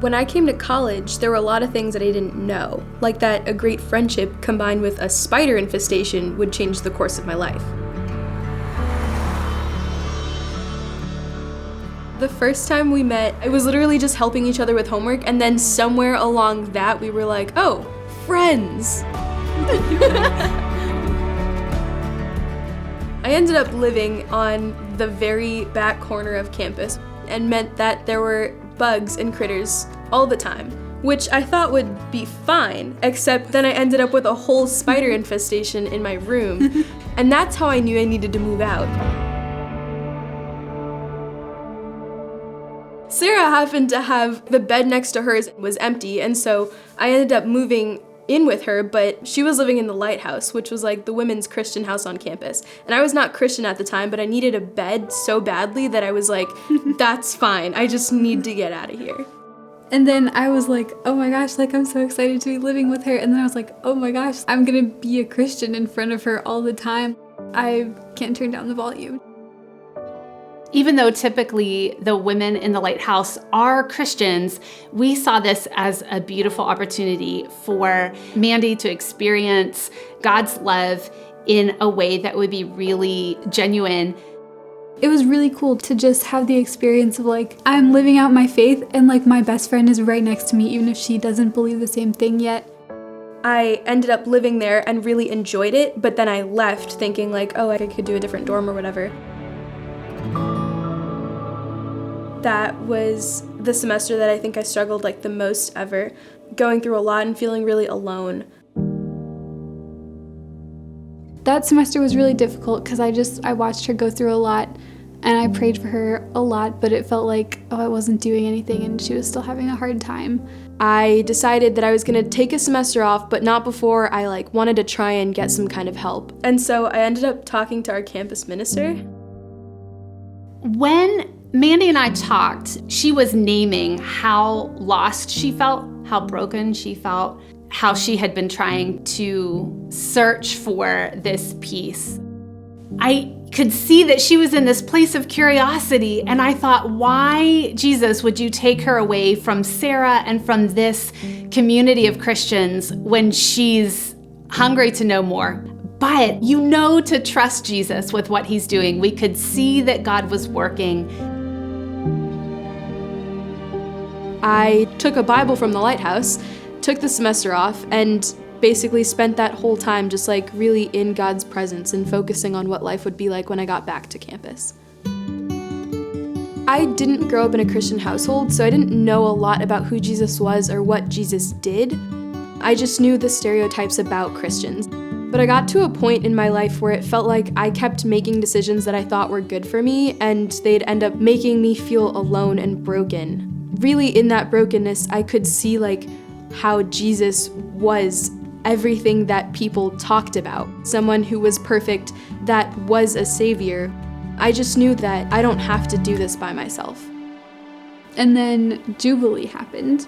When I came to college, there were a lot of things that I didn't know, like that a great friendship combined with a spider infestation would change the course of my life. The first time we met, it was literally just helping each other with homework, and then somewhere along that we were like, oh, friends. I ended up living on the very back corner of campus and meant that there were bugs and critters all the time, which I thought would be fine, except then I ended up with a whole spider infestation in my room, and that's how I knew I needed to move out. Sarah happened to have the bed next to hers was empty, and so I ended up moving in with her, but she was living in the Lighthouse, which was like the women's Christian house on campus. And I was not Christian at the time, but I needed a bed so badly that I was like, that's fine, I just need to get out of here. And then I was like, oh my gosh, like I'm so excited to be living with her. And then I was like, oh my gosh, I'm gonna be a Christian in front of her all the time. I can't turn down the volume. Even though typically the women in the Lighthouse are Christians, we saw this as a beautiful opportunity for Mandy to experience God's love in a way that would be really genuine. It was really cool to just have the experience of like, I'm living out my faith and like my best friend is right next to me, even if she doesn't believe the same thing yet. I ended up living there and really enjoyed it, but then I left thinking like, oh, I could do a different dorm or whatever. That was the semester that I think I struggled like the most ever, going through a lot and feeling really alone. That semester was really difficult because I watched her go through a lot and I prayed for her a lot, but it felt like, oh, I wasn't doing anything and she was still having a hard time. I decided that I was gonna take a semester off, but not before I like wanted to try and get some kind of help. And so I ended up talking to our campus minister. When Mandy and I talked, she was naming how lost she felt, how broken she felt, how she had been trying to search for this peace. I could see that she was in this place of curiosity, and I thought, why, Jesus, would you take her away from Sarah and from this community of Christians when she's hungry to know more? But you know to trust Jesus with what he's doing. We could see that God was working. I took a Bible from the Lighthouse, took the semester off, and basically spent that whole time just like really in God's presence and focusing on what life would be like when I got back to campus. I didn't grow up in a Christian household, so I didn't know a lot about who Jesus was or what Jesus did. I just knew the stereotypes about Christians. But I got to a point in my life where it felt like I kept making decisions that I thought were good for me, and they'd end up making me feel alone and broken. Really, in that brokenness, I could see like how Jesus was everything that people talked about. Someone who was perfect, that was a savior. I just knew that I don't have to do this by myself. And then Jubilee happened.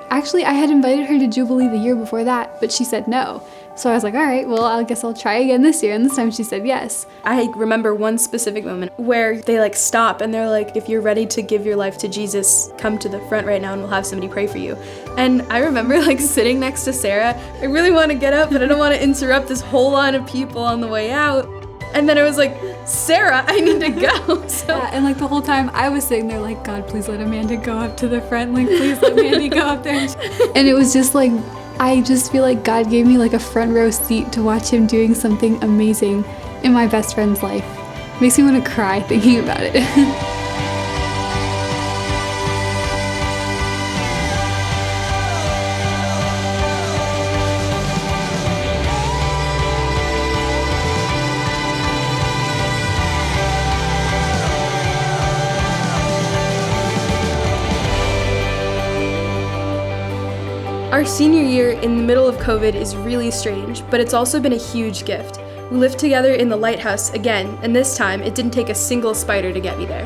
Actually, I had invited her to Jubilee the year before that, but she said no. So I was like, all right, well, I guess I'll try again this year. And this time she said yes. I remember one specific moment where they like stop and they're like, if you're ready to give your life to Jesus, come to the front right now and we'll have somebody pray for you. And I remember like sitting next to Sarah. I really want to get up, but I don't want to interrupt this whole line of people on the way out. And then I was like, Sarah, I need to go. So. Yeah, and like the whole time I was sitting there like, God, please let Amanda go up to the front. Like, please let Mandy go up there. And it was just like, I just feel like God gave me like a front row seat to watch him doing something amazing in my best friend's life. Makes me want to cry thinking about it. Our senior year in the middle of COVID is really strange, but it's also been a huge gift. We lived together in the Lighthouse again, and this time it didn't take a single spider to get me there.